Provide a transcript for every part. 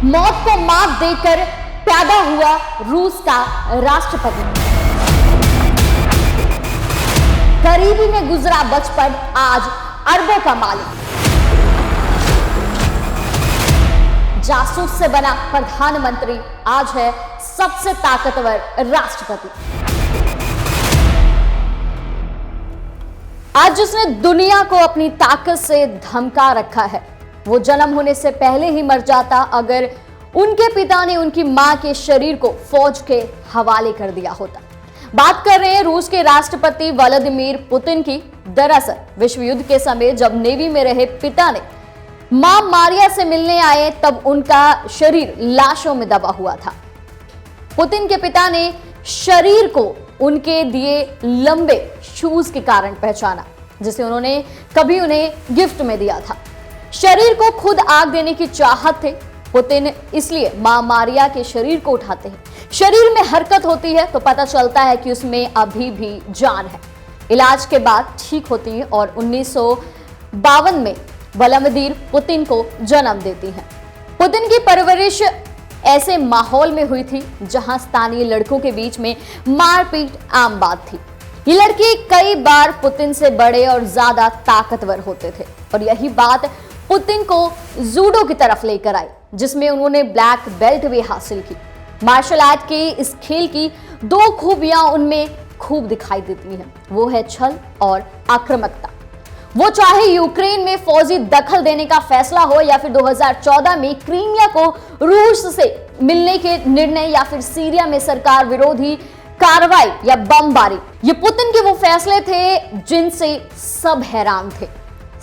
मौत को मात देकर पैदा हुआ रूस का राष्ट्रपति। गरीबी में गुजरा बचपन, आज अरबों का मालिक। जासूस से बना प्रधानमंत्री, आज है सबसे ताकतवर राष्ट्रपति। आज जिसने दुनिया को अपनी ताकत से धमका रखा है, वो जन्म होने से पहले ही मर जाता अगर उनके पिता ने उनकी मां के शरीर को फौज के हवाले कर दिया होता। बात कर रहे हैं रूस के राष्ट्रपति व्लादिमीर पुतिन की। दरअसल विश्व युद्ध के समय जब नेवी में रहे पिता ने मां मारिया से मिलने आए, तब उनका शरीर लाशों में दबा हुआ था। पुतिन के पिता ने शरीर को उनके दिए लंबे शूज के कारण पहचाना, जिसे उन्होंने कभी उन्हें गिफ्ट में दिया था। शरीर को खुद आग देने की चाहत थे पुतिन, इसलिए मां मारिया के शरीर को उठाते हैं। शरीर में हरकत होती है तो पता चलता है कि उसमें अभी भी जान है। इलाज के बाद ठीक होती है और 1952 में व्लादिमीर पुतिन को जन्म देती हैं। पुतिन की परवरिश ऐसे माहौल में हुई थी जहां स्थानीय लड़कों के बीच में मारपीट आम बात थी। ये लड़के कई बार पुतिन से बड़े और ज्यादा ताकतवर होते थे और यही बात पुतिन को जूडो की तरफ लेकर आई, जिसमें उन्होंने ब्लैक बेल्ट भी हासिल की। मार्शल आर्ट के इस खेल की दो खूबियां उनमें खूब दिखाई देती हैं, वो है छल और आक्रामकता। वो चाहे यूक्रेन में फौजी दखल देने का फैसला हो या फिर 2014 में क्रीमिया को रूस से मिलने के निर्णय या फिर सीरिया में सरकार विरोधी कार्रवाई या बमबारी, ये पुतिन के वो फैसले थे जिनसे सब हैरान थे।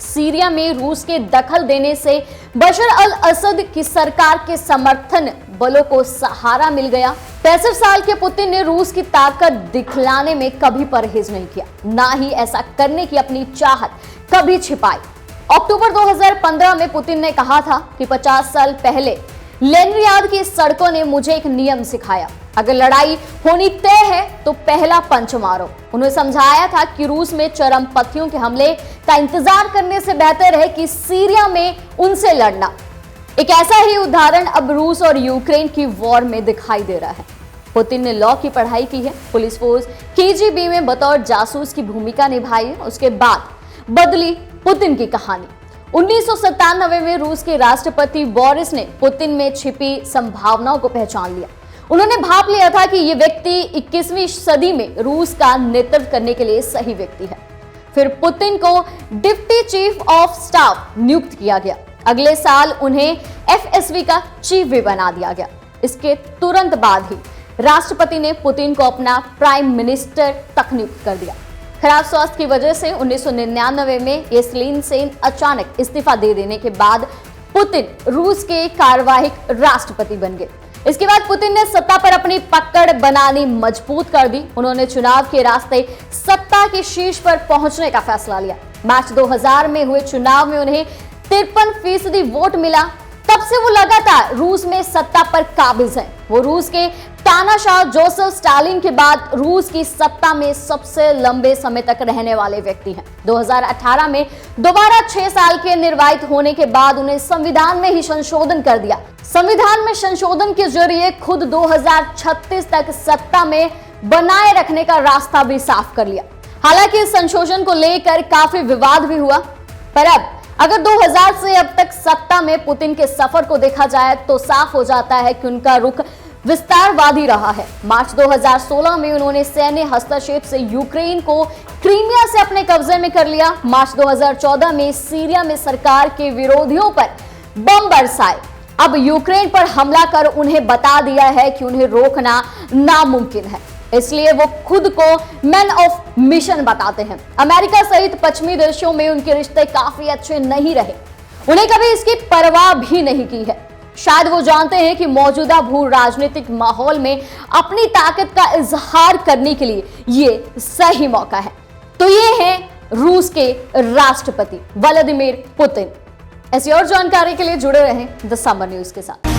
सीरिया में रूस के दखल देने से बशर अल असद की सरकार के समर्थन बलों को सहारा मिल गया। 65 साल के पुतिन ने रूस की ताकत दिखलाने में कभी परहेज नहीं किया, ना ही ऐसा करने की अपनी चाहत कभी छिपाई। अक्टूबर 2015 में पुतिन ने कहा था कि 50 साल पहले लेनिनग्राद की सड़कों ने मुझे एक नियम सिखाया, अगर लड़ाई होनी तय है तो पहला पंच मारो। उन्होंने समझाया था कि रूस में चरमपंथियों के हमले का इंतजार करने से बेहतर है कि सीरिया में उनसे लड़ना। एक ऐसा ही उदाहरण अब रूस और यूक्रेन की वॉर में दिखाई दे रहा है। पुतिन ने लॉ की पढ़ाई की है, पुलिस फोर्स केजीबी में बतौर जासूस की भूमिका निभाई है। उसके बाद बदली पुतिन की कहानी। 1997 में रूस के राष्ट्रपति बोरिस ने पुतिन में छिपी संभावनाओं को पहचान लिया। उन्होंने भाप लिया था कि यह व्यक्ति 21वीं सदी में रूस का नेतृत्व करने के लिए सही व्यक्ति है। फिर पुतिन को डिप्टी चीफ ऑफ स्टाफ नियुक्त किया गया। अगले साल उन्हें एफएसबी का चीफ भी बना दिया गया। इसके तुरंत बाद ही राष्ट्रपति ने पुतिन को अपना प्राइम मिनिस्टर तक नियुक्त कर दिया। खराब स्वास्थ्य की वजह से 1999 में येल्त्सिन सेन अचानक इस्तीफा दे देने के बाद पुतिन रूस के कार्यवाहक राष्ट्रपति बन गए। इसके बाद पुतिन ने सत्ता पर अपनी पकड़ बनानी मजबूत कर दी। उन्होंने चुनाव के रास्ते सत्ता के शीर्ष पर पहुंचने का फैसला लिया। मार्च 2000 में हुए चुनाव में उन्हें 53% वोट मिला। तब से वो लगातार रूस में सत्ता पर काबिज हैं। वो रूस के तानाशाह जोसेफ स्टालिन के बाद रूस की सत्ता में सबसे लंबे समय तक रहने वाले व्यक्ति हैं। 2018 में दोबारा 6 साल के निर्वाचित होने के बाद उन्हें संविधान में ही संशोधन कर दिया। संविधान में संशोधन के जरिए खुद 2036 तक सत्ता में बनाए रखने का रास्ता भी साफ कर लिया। हालांकि इस संशोधन को लेकर काफी विवाद भी हुआ, पर अब अगर 2000 से अब तक सत्ता में पुतिन के सफर को देखा जाए तो साफ हो जाता है कि उनका रुख विस्तारवादी रहा है। मार्च 2016 में उन्होंने सैन्य हस्तक्षेप से यूक्रेन को क्रीमिया से अपने कब्जे में कर लिया। मार्च 2014 में सीरिया में सरकार के विरोधियों पर बम बरसाए। अब यूक्रेन पर हमला कर उन्हें बता दिया है कि उन्हें रोकना नामुमकिन है, इसलिए वो खुद को मैन ऑफ मिशन बताते हैं। अमेरिका सहित पश्चिमी देशों में उनके रिश्ते काफी अच्छे नहीं रहे, उन्हें कभी इसकी परवाह भी नहीं की है। शायद वो जानते हैं कि मौजूदा भू राजनीतिक माहौल में अपनी ताकत का इजहार करने के लिए ये सही मौका है। तो ये हैं रूस के राष्ट्रपति व्लादिमीर पुतिन। ऐसी और जानकारी के लिए जुड़े रहें द समर न्यूज के साथ।